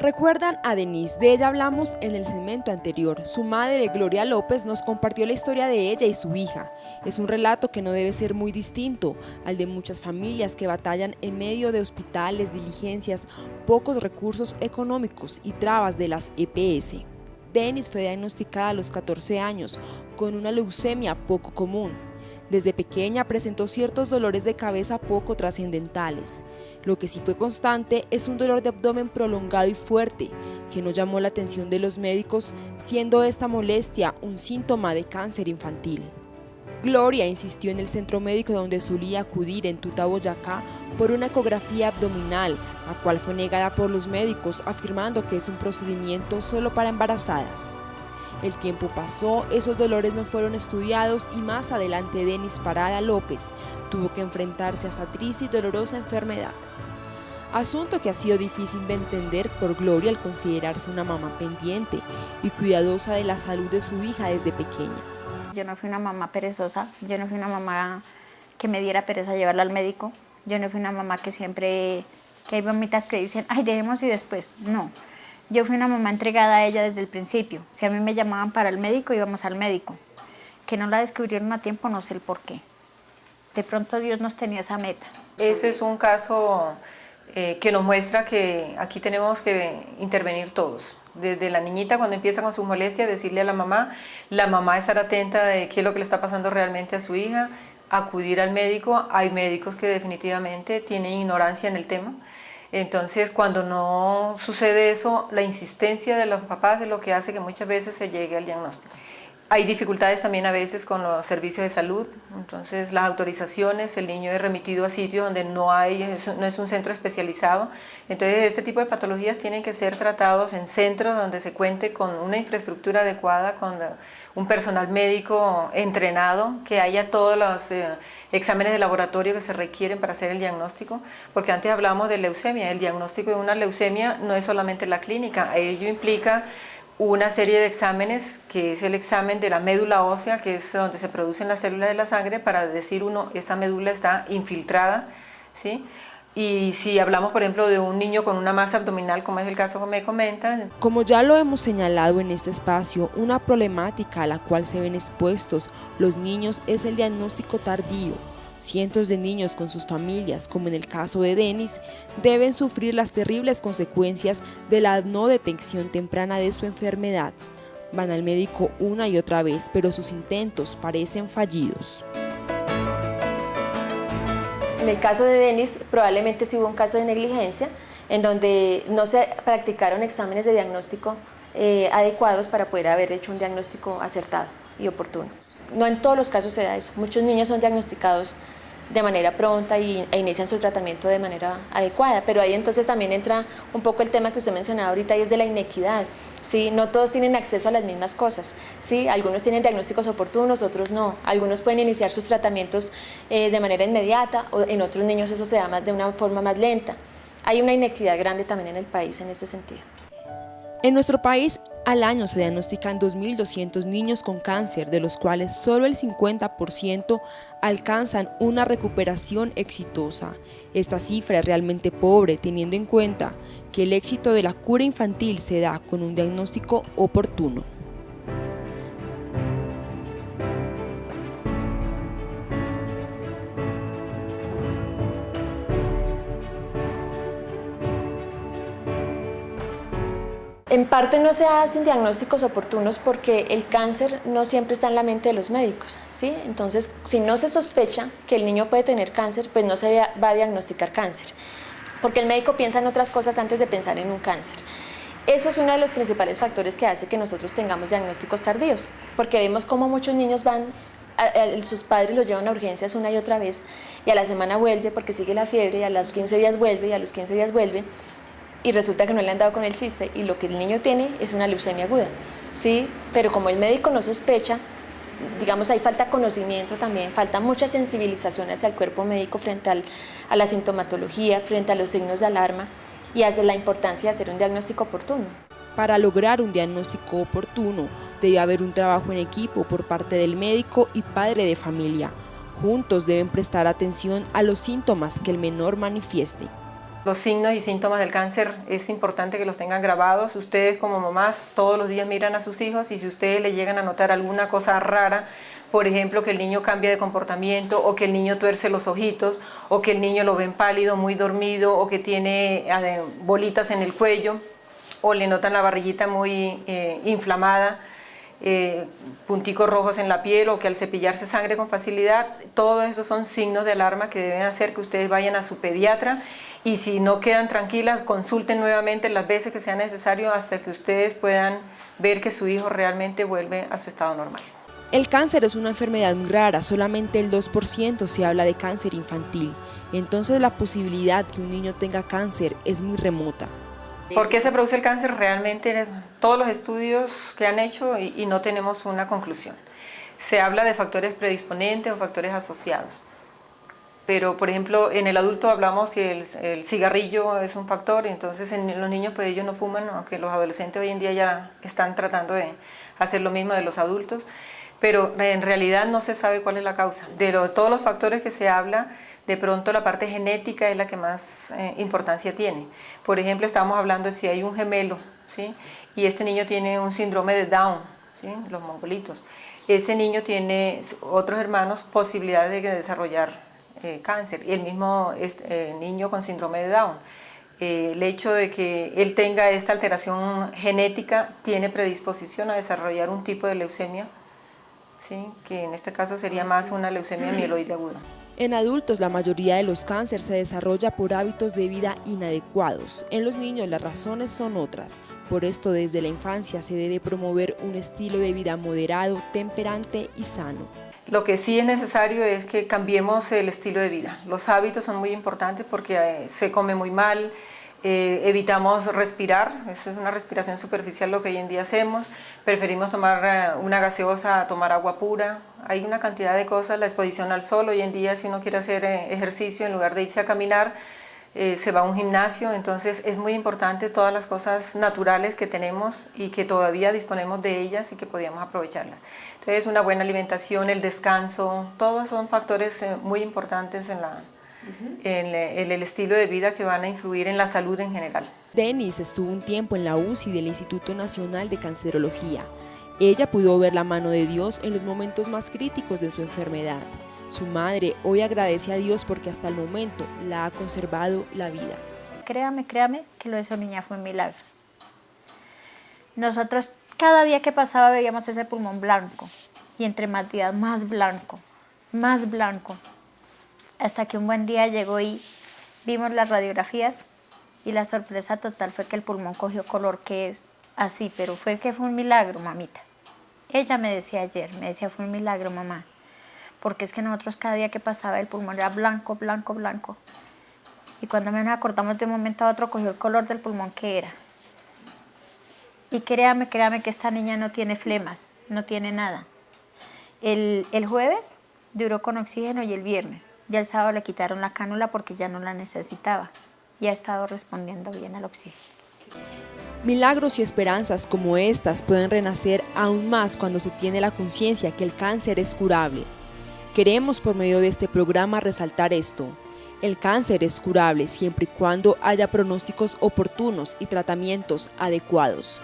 ¿Recuerdan a Denise? De ella hablamos en el segmento anterior. Su madre, Gloria López, nos compartió la historia de ella y su hija. Es un relato que no debe ser muy distinto al de muchas familias que batallan en medio de hospitales, diligencias, pocos recursos económicos y trabas de las EPS. Denise fue diagnosticada a los 14 años con una leucemia poco común. Desde pequeña presentó ciertos dolores de cabeza poco trascendentales. Lo que sí fue constante es un dolor de abdomen prolongado y fuerte, que no llamó la atención de los médicos, siendo esta molestia un síntoma de cáncer infantil. Gloria insistió en el centro médico donde solía acudir en Tuta, Boyacá, por una ecografía abdominal, la cual fue negada por los médicos, afirmando que es un procedimiento solo para embarazadas. El tiempo pasó, esos dolores no fueron estudiados y más adelante Denise Parada López tuvo que enfrentarse a esa triste y dolorosa enfermedad. Asunto que ha sido difícil de entender por Gloria al considerarse una mamá pendiente y cuidadosa de la salud de su hija desde pequeña. Yo no fui una mamá perezosa, yo no fui una mamá que me diera pereza llevarla al médico, yo no fui una mamá que siempre, que hay mamitas que dicen, ay, dejemos y después, no. Yo fui una mamá entregada a ella desde el principio. Si a mí me llamaban para el médico, íbamos al médico. Que no la descubrieron a tiempo, no sé el por qué. De pronto Dios nos tenía esa meta. Ese es un caso que nos muestra que aquí tenemos que intervenir todos. Desde la niñita cuando empieza con sus molestias, decirle a la mamá estar atenta de qué es lo que le está pasando realmente a su hija, acudir al médico. Hay médicos que definitivamente tienen ignorancia en el tema. Entonces, cuando no sucede eso, la insistencia de los papás es lo que hace que muchas veces se llegue al diagnóstico. Hay dificultades también a veces con los servicios de salud, entonces las autorizaciones, el niño es remitido a sitios donde no es un centro especializado. Entonces, este tipo de patologías tienen que ser tratados en centros donde se cuente con una infraestructura adecuada, con un personal médico entrenado, que haya todos los exámenes de laboratorio que se requieren para hacer el diagnóstico, porque antes hablábamos de leucemia. El diagnóstico de una leucemia no es solamente la clínica, ello implica una serie de exámenes, que es el examen de la médula ósea, que es donde se producen las células de la sangre, para decir uno, esa médula está infiltrada, ¿sí? Y si hablamos, por ejemplo, de un niño con una masa abdominal, como es el caso que me comentan. Como ya lo hemos señalado en este espacio, una problemática a la cual se ven expuestos los niños es el diagnóstico tardío. Cientos de niños con sus familias, como en el caso de Denise, deben sufrir las terribles consecuencias de la no detección temprana de su enfermedad. Van al médico una y otra vez, pero sus intentos parecen fallidos. En el caso de Denise, probablemente sí hubo un caso de negligencia, en donde no se practicaron exámenes de diagnóstico adecuados para poder haber hecho un diagnóstico acertado y oportuno. No en todos los casos se da eso. Muchos niños son diagnosticados de manera pronta e inician su tratamiento de manera adecuada, pero ahí entonces también entra un poco el tema que usted mencionaba ahorita, y es de la inequidad, ¿sí? No todos tienen acceso a las mismas cosas, ¿sí? Algunos tienen diagnósticos oportunos, otros no. Algunos pueden iniciar sus tratamientos de manera inmediata, o en otros niños eso se da de una forma más lenta. Hay una inequidad grande también en el país en ese sentido. En nuestro país, al año se diagnostican 2.200 niños con cáncer, de los cuales solo el 50% alcanzan una recuperación exitosa. Esta cifra es realmente pobre, teniendo en cuenta que el éxito de la cura infantil se da con un diagnóstico oportuno. En parte no se hacen diagnósticos oportunos porque el cáncer no siempre está en la mente de los médicos, ¿sí? Entonces, si no se sospecha que el niño puede tener cáncer, pues no se va a diagnosticar cáncer, porque el médico piensa en otras cosas antes de pensar en un cáncer. Eso es uno de los principales factores que hace que nosotros tengamos diagnósticos tardíos, porque vemos cómo muchos niños sus padres los llevan a urgencias una y otra vez, y a la semana vuelve porque sigue la fiebre, y a los 15 días vuelve, y a los 15 días vuelve, y resulta que no le han dado con el chiste, y lo que el niño tiene es una leucemia aguda, ¿sí? Pero como el médico no sospecha, digamos, ahí falta conocimiento también, falta mucha sensibilización hacia el cuerpo médico frente a la sintomatología, frente a los signos de alarma, y hacia la importancia de hacer un diagnóstico oportuno. Para lograr un diagnóstico oportuno, debe haber un trabajo en equipo por parte del médico y padre de familia. Juntos deben prestar atención a los síntomas que el menor manifieste. Los signos y síntomas del cáncer es importante que los tengan grabados. Ustedes como mamás todos los días miran a sus hijos y si ustedes le llegan a notar alguna cosa rara, por ejemplo, que el niño cambia de comportamiento o que el niño tuerce los ojitos o que el niño lo ven pálido, muy dormido o que tiene bolitas en el cuello o le notan la barriguita muy inflamada, punticos rojos en la piel o que al cepillarse sangre con facilidad, todos esos son signos de alarma que deben hacer que ustedes vayan a su pediatra y si no quedan tranquilas, consulten nuevamente las veces que sea necesario hasta que ustedes puedan ver que su hijo realmente vuelve a su estado normal. El cáncer es una enfermedad muy rara, solamente el 2% se habla de cáncer infantil, entonces la posibilidad que un niño tenga cáncer es muy remota. ¿Por qué se produce el cáncer? Realmente todos los estudios que han hecho y no tenemos una conclusión. Se habla de factores predisponentes o factores asociados. Pero, por ejemplo, en el adulto hablamos que el cigarrillo es un factor, y entonces en los niños pues ellos no fuman, aunque los adolescentes hoy en día ya están tratando de hacer lo mismo de los adultos, pero en realidad no se sabe cuál es la causa. De todos los factores que se habla, de pronto la parte genética es la que más importancia tiene. Por ejemplo, estábamos hablando de si hay un gemelo, ¿sí? Y este niño tiene un síndrome de Down, ¿sí? Los mongolitos. Ese niño tiene otros hermanos posibilidades de desarrollar cáncer, y el mismo niño con síndrome de Down. El hecho de que él tenga esta alteración genética tiene predisposición a desarrollar un tipo de leucemia, ¿sí? Que en este caso sería más una leucemia mieloide aguda. En adultos, la mayoría de los cánceres se desarrolla por hábitos de vida inadecuados. En los niños las razones son otras. Por esto, desde la infancia se debe promover un estilo de vida moderado, temperante y sano. Lo que sí es necesario es que cambiemos el estilo de vida. Los hábitos son muy importantes porque se come muy mal, evitamos respirar, eso es una respiración superficial lo que hoy en día hacemos, preferimos tomar una gaseosa a tomar agua pura, hay una cantidad de cosas, la exposición al sol, hoy en día si uno quiere hacer ejercicio en lugar de irse a caminar, se va a un gimnasio, entonces es muy importante todas las cosas naturales que tenemos y que todavía disponemos de ellas y que podíamos aprovecharlas. Entonces una buena alimentación, el descanso, todos son factores muy importantes en el estilo de vida que van a influir en la salud en general. Dennis estuvo un tiempo en la UCI del Instituto Nacional de Cancerología. Ella pudo ver la mano de Dios en los momentos más críticos de su enfermedad. Su madre hoy agradece a Dios porque hasta el momento la ha conservado la vida. Créame que lo de esa niña fue un milagro. Nosotros cada día que pasaba veíamos ese pulmón blanco y entre más días más blanco, hasta que un buen día llegó y vimos las radiografías y la sorpresa total fue que el pulmón cogió color que es así, pero fue un milagro, mamita. Ella me decía ayer, fue un milagro, mamá, porque es que nosotros cada día que pasaba el pulmón era blanco. Y cuando nos acordamos de un momento a otro cogió el color del pulmón que era. Y créame que esta niña no tiene flemas, no tiene nada. El jueves duró con oxígeno y el viernes. Ya el sábado le quitaron la cánula porque ya no la necesitaba. Y ha estado respondiendo bien al oxígeno. Milagros y esperanzas como estas pueden renacer aún más cuando se tiene la conciencia que el cáncer es curable. Queremos por medio de este programa resaltar esto. El cáncer es curable siempre y cuando haya pronósticos oportunos y tratamientos adecuados.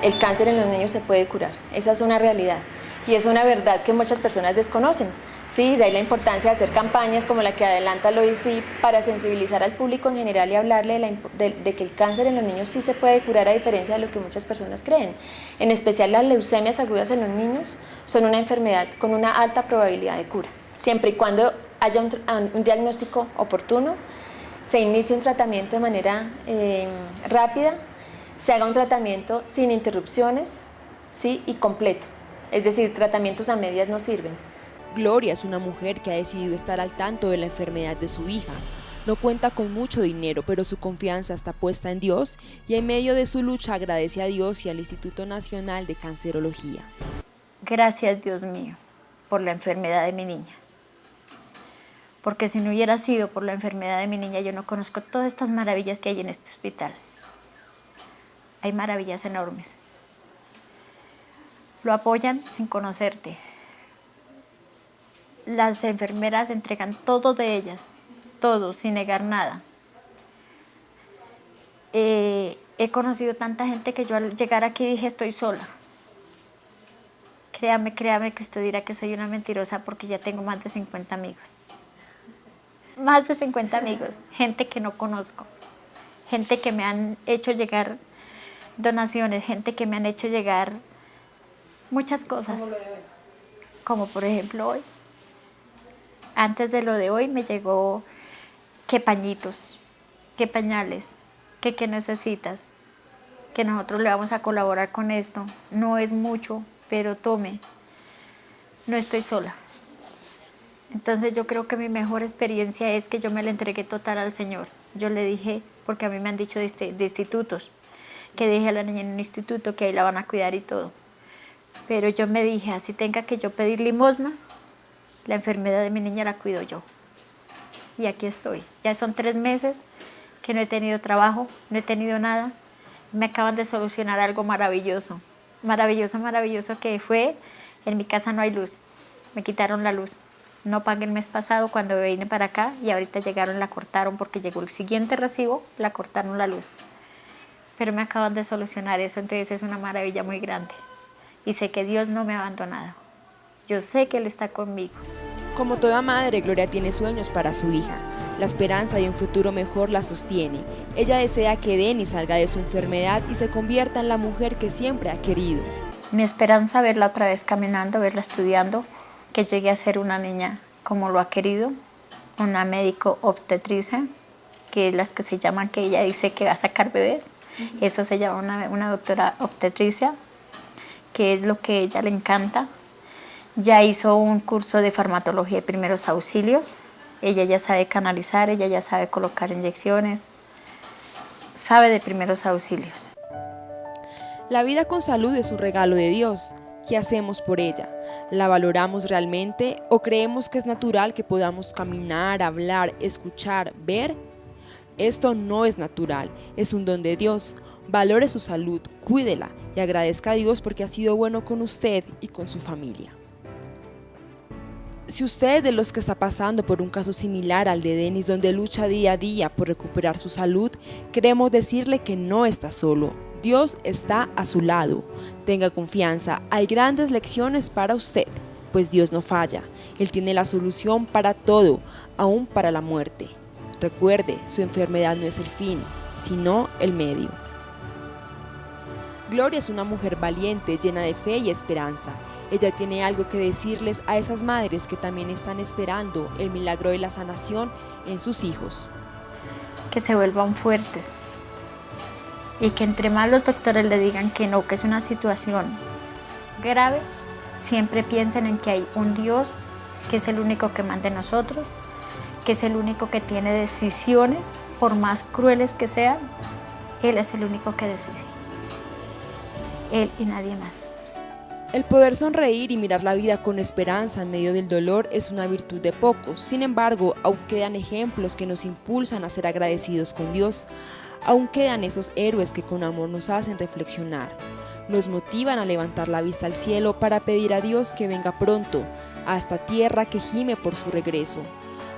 El cáncer en los niños se puede curar, esa es una realidad y es una verdad que muchas personas desconocen. Sí, de ahí la importancia de hacer campañas como la que adelanta el OIC para sensibilizar al público en general y hablarle de que el cáncer en los niños sí se puede curar a diferencia de lo que muchas personas creen. En especial las leucemias agudas en los niños son una enfermedad con una alta probabilidad de cura. Siempre y cuando haya un diagnóstico oportuno, se inicie un tratamiento de manera rápida, se haga un tratamiento sin interrupciones, ¿sí? Y completo, es decir, tratamientos a medias no sirven. Gloria es una mujer que ha decidido estar al tanto de la enfermedad de su hija. No cuenta con mucho dinero, pero su confianza está puesta en Dios y en medio de su lucha agradece a Dios y al Instituto Nacional de Cancerología. Gracias, Dios mío, por la enfermedad de mi niña. Porque si no hubiera sido por la enfermedad de mi niña, yo no conozco todas estas maravillas que hay en este hospital. Hay maravillas enormes. Lo apoyan sin conocerte. las enfermeras entregan todo de ellas, todo, sin negar nada. He conocido tanta gente que yo al llegar aquí dije estoy sola. Créame que usted dirá que soy una mentirosa porque ya tengo más de 50 amigos. Más de 50 amigos, gente que no conozco, gente que me han hecho llegar donaciones, gente que me han hecho llegar muchas cosas. Como por ejemplo hoy. Antes de lo de hoy me llegó qué pañitos, qué pañales, qué necesitas, que nosotros le vamos a colaborar con esto. No es mucho, pero tome, no estoy sola. Entonces yo creo que mi mejor experiencia es que yo me la entregué total al Señor. Yo le dije, porque a mí me han dicho de institutos, que dejé a la niña en un instituto, que ahí la van a cuidar y todo. Pero yo me dije, así tenga que yo pedir limosna, la enfermedad de mi niña la cuido yo. Y aquí estoy. Ya son 3 meses que no he tenido trabajo, no he tenido nada. Me acaban de solucionar algo maravilloso. Maravilloso, maravilloso que fue, en mi casa no hay luz. Me quitaron la luz. No pagué el mes pasado cuando vine para acá y ahorita llegaron, la cortaron porque llegó el siguiente recibo, la cortaron la luz. Pero me acaban de solucionar eso, entonces es una maravilla muy grande. Y sé que Dios no me ha abandonado. Yo sé que Él está conmigo. Como toda madre, Gloria tiene sueños para su hija. La esperanza de un futuro mejor la sostiene. Ella desea que Denny salga de su enfermedad y se convierta en la mujer que siempre ha querido. Mi esperanza verla otra vez caminando, verla estudiando, que llegue a ser una niña como lo ha querido, una médico obstetricia, que es las que se llaman, que ella dice que va a sacar bebés. Eso se llama una doctora obstetricia, que es lo que a ella le encanta. Ya hizo un curso de farmacología de primeros auxilios. Ella ya sabe canalizar, ella ya sabe colocar inyecciones, sabe de primeros auxilios. La vida con salud es un regalo de Dios. ¿Qué hacemos por ella? ¿La valoramos realmente o creemos que es natural que podamos caminar, hablar, escuchar, ver? Esto no es natural, es un don de Dios. Valore su salud, cuídela y agradezca a Dios porque ha sido bueno con usted y con su familia. Si usted es de los que está pasando por un caso similar al de Denis, donde lucha día a día por recuperar su salud, queremos decirle que no está solo. Dios está a su lado. Tenga confianza, hay grandes lecciones para usted, pues Dios no falla. Él tiene la solución para todo, aún para la muerte. Recuerde, su enfermedad no es el fin, sino el medio. Gloria es una mujer valiente, llena de fe y esperanza. Ella tiene algo que decirles a esas madres que también están esperando el milagro de la sanación en sus hijos. Que se vuelvan fuertes y que entre más los doctores le digan que no, que es una situación grave, siempre piensen en que hay un Dios que es el único que manda en nosotros, que es el único que tiene decisiones, por más crueles que sean, Él es el único que decide. Él y nadie más. El poder sonreír y mirar la vida con esperanza en medio del dolor es una virtud de pocos. Sin embargo, aún quedan ejemplos que nos impulsan a ser agradecidos con Dios. Aún quedan esos héroes que con amor nos hacen reflexionar. Nos motivan a levantar la vista al cielo para pedir a Dios que venga pronto a esta tierra que gime por su regreso.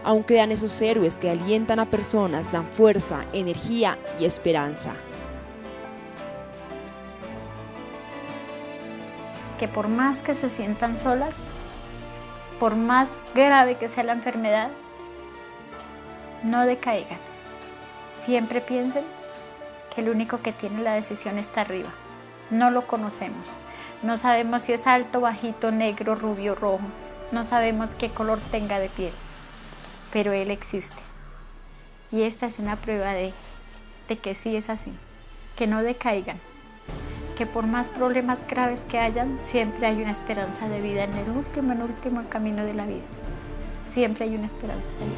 Aún quedan esos héroes que alientan a personas, dan fuerza, energía y esperanza. Que por más que se sientan solas, por más grave que sea la enfermedad, no decaigan. Siempre piensen que el único que tiene la decisión está arriba. No lo conocemos. No sabemos si es alto, bajito, negro, rubio, rojo. No sabemos qué color tenga de piel. Pero Él existe. Y esta es una prueba de que sí es así. Que no decaigan. Que por más problemas graves que hayan, siempre hay una esperanza de vida en el último camino de la vida. Siempre hay una esperanza de vida.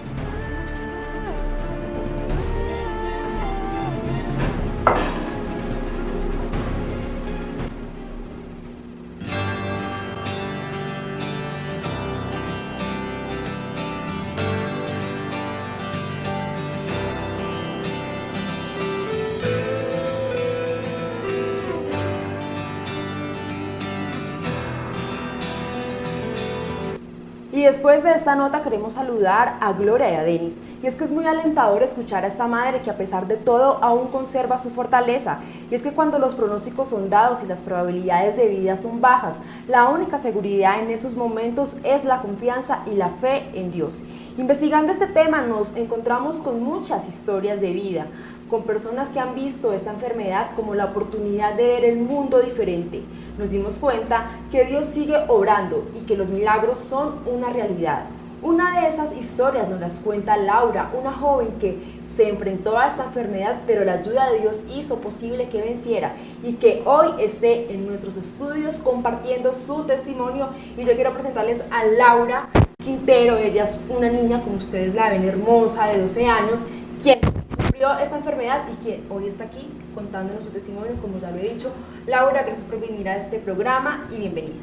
Y después de esta nota queremos saludar a Gloria y a Denis. Y es que es muy alentador escuchar a esta madre que a pesar de todo aún conserva su fortaleza. Y es que cuando los pronósticos son dados y las probabilidades de vida son bajas, la única seguridad en esos momentos es la confianza y la fe en Dios. Investigando este tema nos encontramos con muchas historias de vida, con personas que han visto esta enfermedad como la oportunidad de ver el mundo diferente. Nos dimos cuenta que Dios sigue obrando y que los milagros son una realidad. Una de esas historias nos las cuenta Laura, una joven que se enfrentó a esta enfermedad, pero la ayuda de Dios hizo posible que venciera y que hoy esté en nuestros estudios compartiendo su testimonio. Y yo quiero presentarles a Laura Quintero. Ella es una niña, como ustedes la ven, hermosa, de 12 años, quien sufrió esta enfermedad y que hoy está aquí contándonos su testimonio, como ya lo he dicho. Laura, gracias por venir a este programa y bienvenida.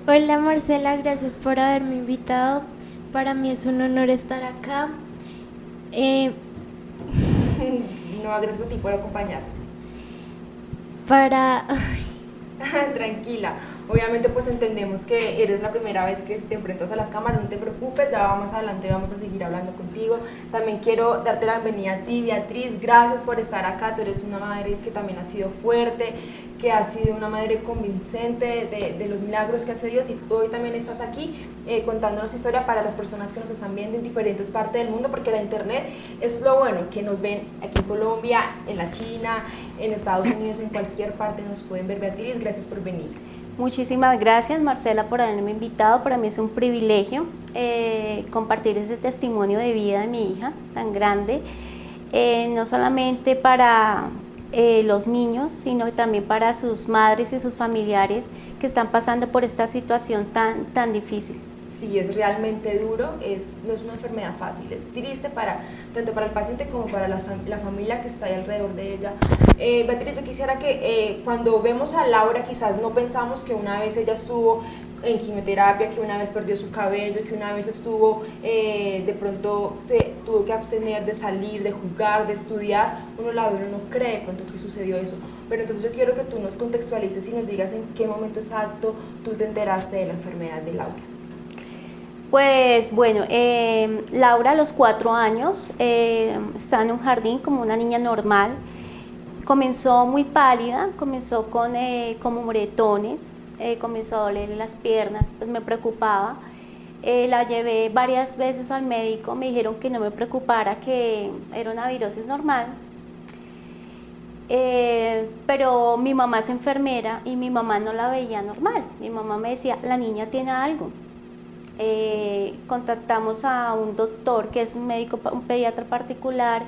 Hola Marcela, gracias por haberme invitado. Para mí es un honor estar acá. No, gracias a ti por acompañarnos. Tranquila. Obviamente pues entendemos que eres la primera vez que te enfrentas a las cámaras, no te preocupes, ya más adelante vamos a seguir hablando contigo. También quiero darte la bienvenida a ti, Beatriz, gracias por estar acá. Tú eres una madre que también ha sido fuerte, que ha sido una madre convincente de los milagros que hace Dios, y hoy también estás aquí contándonos historia para las personas que nos están viendo en diferentes partes del mundo, porque la internet, eso es lo bueno, que nos ven aquí en Colombia, en la China, en Estados Unidos, en cualquier parte nos pueden ver. Beatriz, gracias por venir. Muchísimas gracias, Marcela, por haberme invitado. Para mí es un privilegio compartir ese testimonio de vida de mi hija tan grande, no solamente para los niños, sino también para sus madres y sus familiares que están pasando por esta situación tan difícil. Sí, es realmente duro, no es una enfermedad fácil, es triste tanto para el paciente como para la familia que está ahí alrededor de ella. Beatriz, yo quisiera que cuando vemos a Laura quizás no pensamos que una vez ella estuvo en quimioterapia, que una vez perdió su cabello, que una vez estuvo, de pronto se tuvo que abstener de salir, de jugar, de estudiar. Uno la ve, uno no cree de pronto que sucedió eso. Pero entonces yo quiero que tú nos contextualices y nos digas en qué momento exacto tú te enteraste de la enfermedad de Laura. Pues bueno, Laura a los 4 años está en un jardín como una niña normal. Comenzó muy pálida, comenzó con como moretones, comenzó a dolerle las piernas, pues me preocupaba. La llevé varias veces al médico, me dijeron que no me preocupara, que era una virosis normal. Pero mi mamá es enfermera y mi mamá no la veía normal. Mi mamá me decía, la niña tiene algo. Contactamos a un doctor que es un médico, un pediatra particular.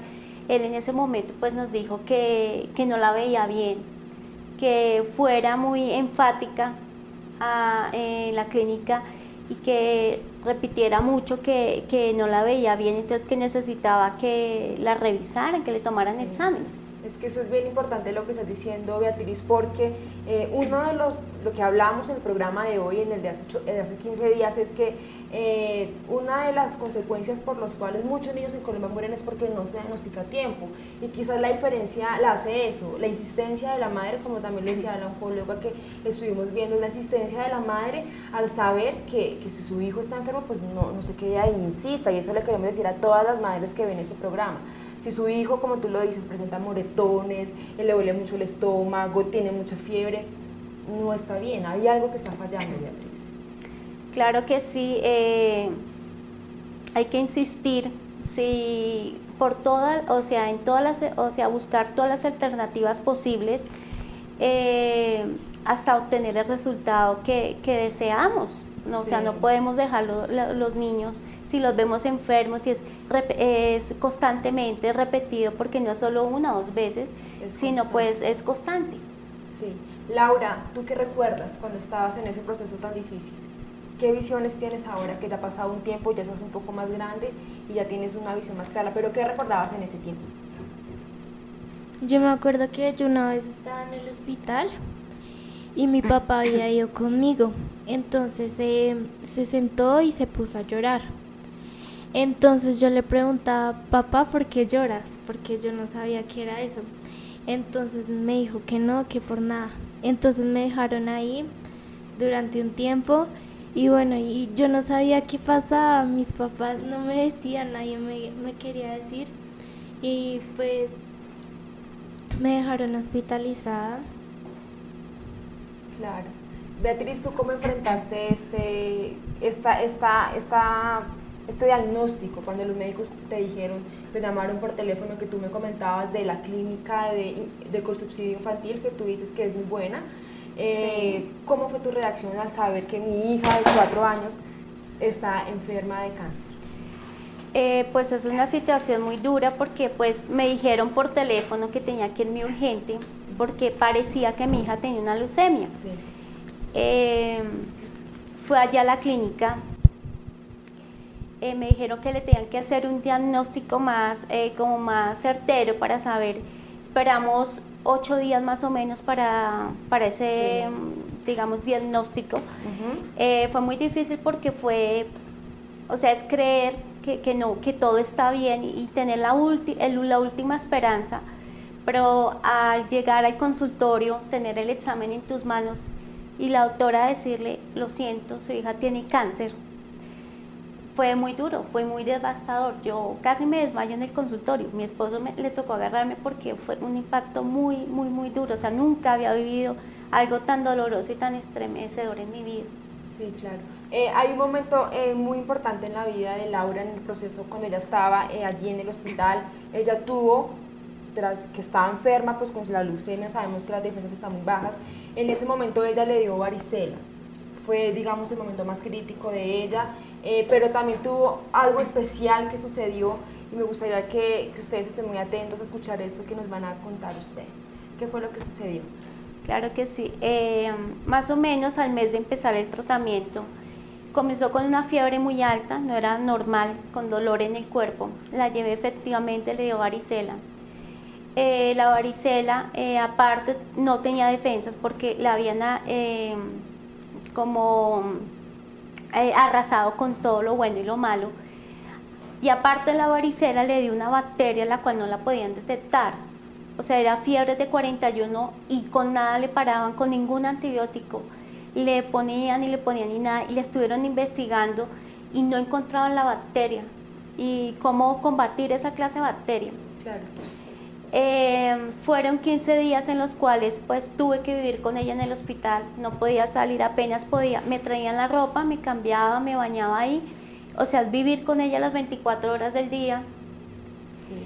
Él en ese momento pues nos dijo que no la veía bien, que fuera muy enfática en la clínica y que repitiera mucho que no la veía bien, entonces que necesitaba que la revisaran, que le tomaran exámenes. Es que eso es bien importante lo que estás diciendo, Beatriz, porque uno de lo que hablamos en el programa de hoy, en el de hace 15 días, es que una de las consecuencias por las cuales muchos niños en Colombia mueren es porque no se diagnostica a tiempo, y quizás la diferencia la hace eso, la insistencia de la madre, como también le decía la oncóloga que estuvimos viendo, la insistencia de la madre al saber que si su hijo está enfermo, pues no se quede ahí, insista, y eso le queremos decir a todas las madres que ven este programa. Si su hijo, como tú lo dices, presenta moretones, le duele mucho el estómago, tiene mucha fiebre, no está bien, hay algo que está fallando, Beatriz. Claro que sí, hay que insistir, sí, por todas, buscar todas las alternativas posibles hasta obtener el resultado que deseamos. ¿No? Sí. O sea, no podemos dejar los niños, si los vemos enfermos, si es constantemente repetido, porque no es solo una o dos veces, sino pues es constante. Sí. Laura, ¿tú qué recuerdas cuando estabas en ese proceso tan difícil? ¿Qué visiones tienes ahora que te ha pasado un tiempo, ya estás un poco más grande y ya tienes una visión más clara, pero qué recordabas en ese tiempo? Yo me acuerdo que yo una vez estaba en el hospital y mi papá había ido conmigo, entonces se sentó y se puso a llorar. Entonces yo le preguntaba, papá, ¿por qué lloras? Porque yo no sabía qué era eso. Entonces me dijo que no, que por nada. Entonces me dejaron ahí durante un tiempo Y bueno, y yo no sabía qué pasaba, mis papás no me decían, nadie me quería decir. Y pues me dejaron hospitalizada. Claro. Beatriz, ¿tú cómo enfrentaste este diagnóstico cuando los médicos te dijeron, te llamaron por teléfono, que tú me comentabas de la clínica de colsubsidio infantil, que tú dices que es muy buena? Sí. ¿Cómo fue tu reacción al saber que mi hija de 4 años está enferma de cáncer? Pues es una situación muy dura porque pues me dijeron por teléfono que tenía que irme urgente porque parecía que mi hija tenía una leucemia. Sí. Fui allá a la clínica, me dijeron que le tenían que hacer un diagnóstico más, como más certero para saber. Esperamos 8 días más o menos para ese, Sí. digamos, diagnóstico. Fue muy difícil porque o sea, es creer que todo está bien y tener la última esperanza, pero al llegar al consultorio, tener el examen en tus manos y la doctora decirle, lo siento, su hija tiene cáncer, fue muy duro, fue muy devastador. Yo casi me desmayo en el consultorio. Mi esposo le tocó agarrarme porque fue un impacto muy, muy, muy duro. O sea, nunca había vivido algo tan doloroso y tan estremecedor en mi vida. Sí, claro. Hay un momento muy importante en la vida de Laura en el proceso cuando ella estaba allí en el hospital. Ella tuvo, tras que estaba enferma, pues con la leucemia, sabemos que las defensas están muy bajas. En ese momento ella le dio varicela. Fue, digamos, el momento más crítico de ella, pero también tuvo algo especial que sucedió y me gustaría que ustedes estén muy atentos a escuchar esto que nos van a contar ustedes. ¿Qué fue lo que sucedió? Claro que sí. Más o menos al mes de empezar el tratamiento, comenzó con una fiebre muy alta, no era normal, con dolor en el cuerpo. La llevé efectivamente, le dio varicela. La varicela, aparte, no tenía defensas porque la habían arrasado con todo lo bueno y lo malo. Y aparte de la varicela, le dio una bacteria la cual no la podían detectar. O sea, era fiebre de 41 y con nada le paraban, con ningún antibiótico. Le ponían y nada, y le estuvieron investigando y no encontraban la bacteria. Y cómo combatir esa clase de bacteria. Claro. Fueron 15 días en los cuales pues tuve que vivir con ella en el hospital, no podía salir, apenas podía, me traían la ropa, me cambiaba, me bañaba ahí, o sea, vivir con ella las 24 horas del día. Sí.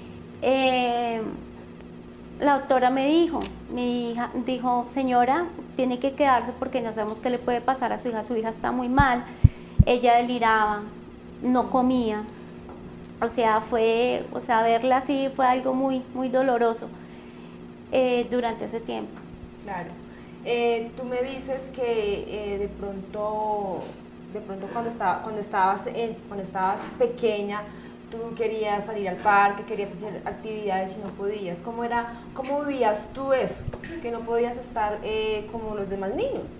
La doctora me dijo, mi hija dijo, señora, tiene que quedarse porque no sabemos qué le puede pasar a su hija está muy mal, ella deliraba, no comía. O sea, verla así fue algo muy, muy doloroso durante ese tiempo. Claro. Tú me dices que de pronto cuando estabas pequeña, tú querías salir al parque, querías hacer actividades y no podías. ¿Cómo vivías tú eso? Que no podías estar como los demás niños.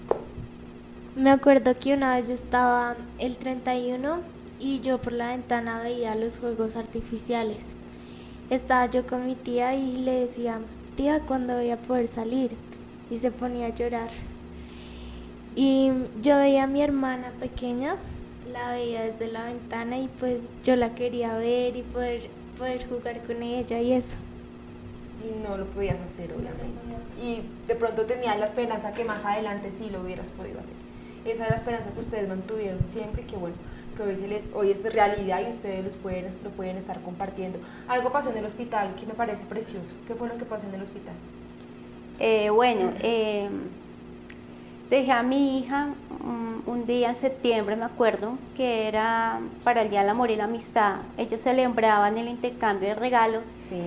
Me acuerdo que una vez yo estaba el 31 y yo por la ventana veía los fuegos artificiales. Estaba yo con mi tía y le decía, tía, ¿cuándo voy a poder salir? Y se ponía a llorar. Y yo veía a mi hermana pequeña, la veía desde la ventana y pues yo la quería ver y poder jugar con ella y eso. Y no lo podías hacer, obviamente. Y de pronto tenías la esperanza que más adelante sí lo hubieras podido hacer. Esa es la esperanza que ustedes mantuvieron siempre, que bueno, que hoy es realidad y ustedes lo pueden estar compartiendo. Algo pasó en el hospital que me parece precioso. ¿Qué fue lo que pasó en el hospital? Dejé a mi hija un día en septiembre, me acuerdo, que era para el Día del Amor y la Amistad. Ellos celebraban el intercambio de regalos. Sí.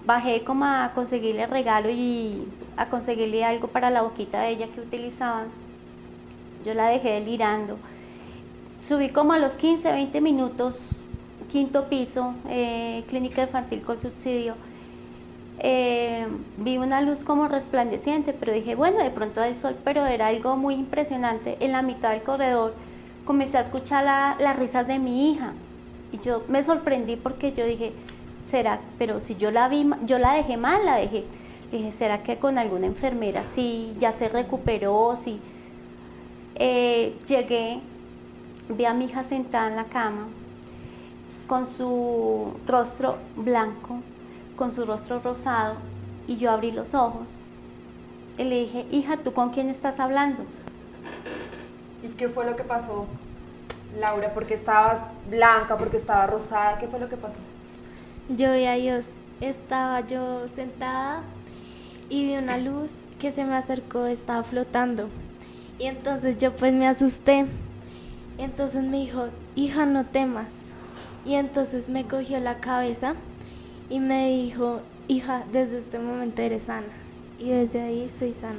Bajé como a conseguirle regalo y a conseguirle algo para la boquita de ella que utilizaban. Yo la dejé delirando. Subí como a los 15, 20 minutos, 5º piso, clínica infantil con subsidio. Vi una luz como resplandeciente, pero dije, bueno, de pronto del sol, pero era algo muy impresionante. En la mitad del corredor comencé a escuchar las risas de mi hija y yo me sorprendí porque yo dije, ¿será? Pero si yo la dejé mal, dije, ¿será que con alguna enfermera sí ya se recuperó? Sí. Llegué, vi a mi hija sentada en la cama, con su rostro blanco, con su rostro rosado, y yo abrí los ojos. Y le dije, hija, ¿tú con quién estás hablando? ¿Y qué fue lo que pasó, Laura? ¿Por qué estabas blanca? ¿Por qué estabas rosada? ¿Qué fue lo que pasó? Yo vi a Dios, estaba yo sentada y vi una luz que se me acercó, estaba flotando. Y entonces yo pues me asusté. Entonces me dijo, hija, no temas. Y entonces me cogió la cabeza y me dijo, hija, desde este momento eres sana. Y desde ahí soy sana.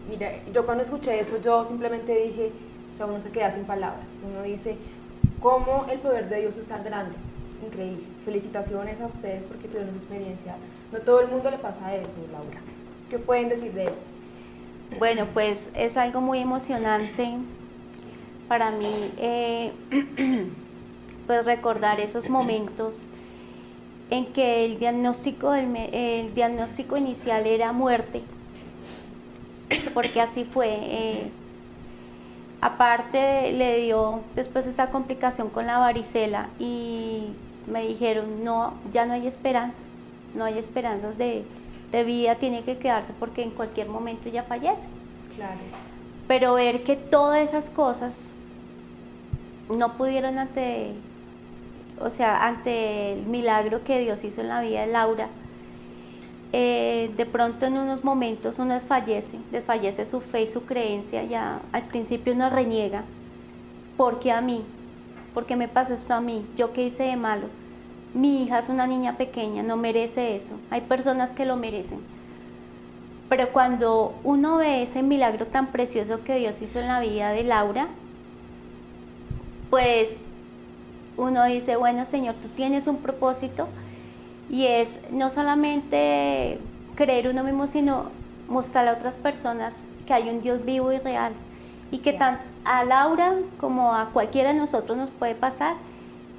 Mira, yo cuando escuché eso, yo simplemente dije, o sea, uno se queda sin palabras. Uno dice, ¿cómo el poder de Dios es tan grande? Increíble. Felicitaciones a ustedes porque tuvieron esa experiencia. No todo el mundo le pasa eso, Laura. ¿Qué pueden decir de esto? Bueno, pues es algo muy emocionante para mí, pues recordar esos momentos en que el diagnóstico inicial era muerte, porque así fue. Aparte le dio después esa complicación con la varicela y me dijeron, no, ya no hay esperanzas, no hay esperanzas de vida, tiene que quedarse porque en cualquier momento ya fallece. Claro. Pero ver que todas esas cosas no pudieron ante el milagro que Dios hizo en la vida de Laura, de pronto en unos momentos uno desfallece su fe y su creencia, ya al principio uno reniega, ¿por qué a mí? ¿Por qué me pasó esto a mí? ¿Yo qué hice de malo? Mi hija es una niña pequeña, no merece eso, hay personas que lo merecen. Pero cuando uno ve ese milagro tan precioso que Dios hizo en la vida de Laura, pues uno dice, bueno, Señor, tú tienes un propósito y es no solamente creer uno mismo, sino mostrarle a otras personas que hay un Dios vivo y real y que tanto a Laura como a cualquiera de nosotros nos puede pasar,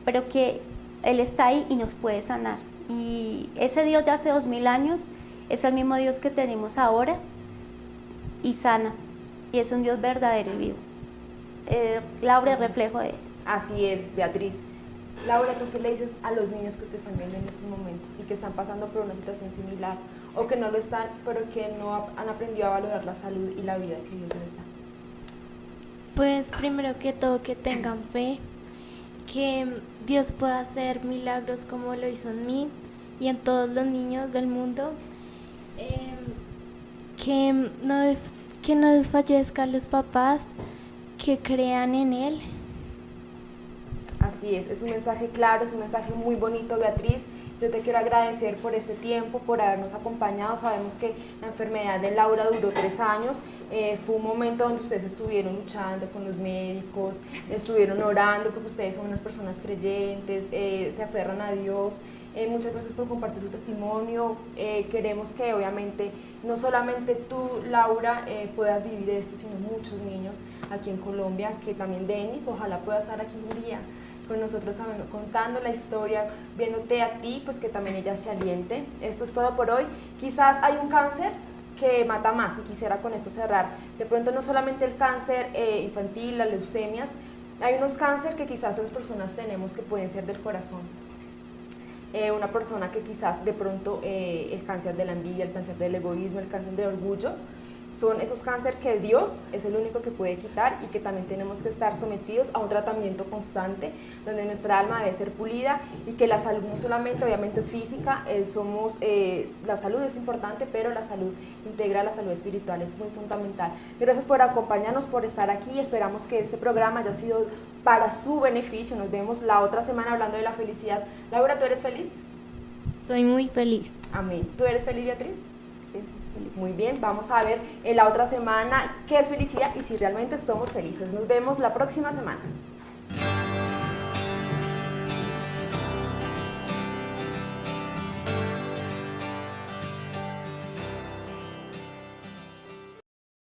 pero que Él está ahí y nos puede sanar. Y ese Dios de hace 2000 años es el mismo Dios que tenemos ahora y sana, y es un Dios verdadero y vivo. Laura es reflejo de Él. Así es, Beatriz. Laura, ¿tú qué le dices a los niños que te están viendo en estos momentos y que están pasando por una situación similar o que no lo están, pero que no han aprendido a valorar la salud y la vida que Dios les da? Pues primero que todo que tengan fe, que Dios pueda hacer milagros como lo hizo en mí y en todos los niños del mundo, que no desfallezcan los papás, que crean en Él. Así es un mensaje claro, es un mensaje muy bonito, Beatriz. Yo te quiero agradecer por este tiempo, por habernos acompañado. Sabemos que la enfermedad de Laura duró 3 años. Fue un momento donde ustedes estuvieron luchando con los médicos, estuvieron orando porque ustedes son unas personas creyentes, se aferran a Dios. Muchas gracias por compartir tu testimonio. Queremos que obviamente no solamente tú, Laura, puedas vivir esto, sino muchos niños aquí en Colombia, que también Denis, ojalá pueda estar aquí un día con nosotros también, contando la historia, viéndote a ti, pues que también ella se aliente. Esto es todo por hoy. Quizás hay un cáncer que mata más y quisiera con esto cerrar. De pronto no solamente el cáncer infantil, las leucemias, hay unos cánceres que quizás las personas tenemos que pueden ser del corazón. Una persona que quizás de pronto el cáncer de la envidia, el cáncer del egoísmo, el cáncer del orgullo, son esos cánceres que Dios es el único que puede quitar y que también tenemos que estar sometidos a un tratamiento constante donde nuestra alma debe ser pulida y que la salud no solamente obviamente es física, la salud es importante, pero la salud integral, la salud espiritual es muy fundamental. Gracias por acompañarnos, por estar aquí, esperamos que este programa haya sido para su beneficio. Nos vemos la otra semana hablando de la felicidad. Laura, ¿tú eres feliz? Soy muy feliz. Amén. ¿Tú eres feliz, Beatriz? Sí, feliz. Muy bien, vamos a ver en la otra semana qué es felicidad y si realmente somos felices. Nos vemos la próxima semana.